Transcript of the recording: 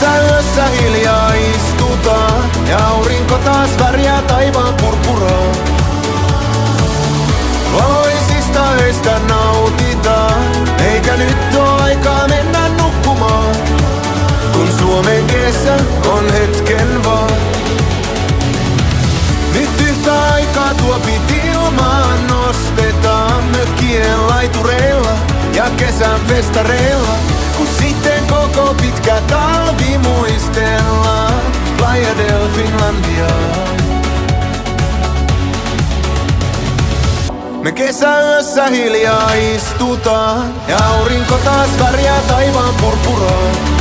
kesäyössä hiljaa istutaan ja aurinko taas värjää taivaan purpuraa. Valoisista öistä nautitaan, eikä nyt oo aikaa mennä nukkumaan, kun Suomen kesä on hetken vaan. Nyt yhtä aikaa tuopit ilmaan nostetaan mökkien laitureilla ja kesän festareilla, kun sitten koko pitkä talvi muistellaan Playa del Finlandia. Me kesäyössä hiljaa istutaan ja aurinko taas värjää taivaan purpuraa.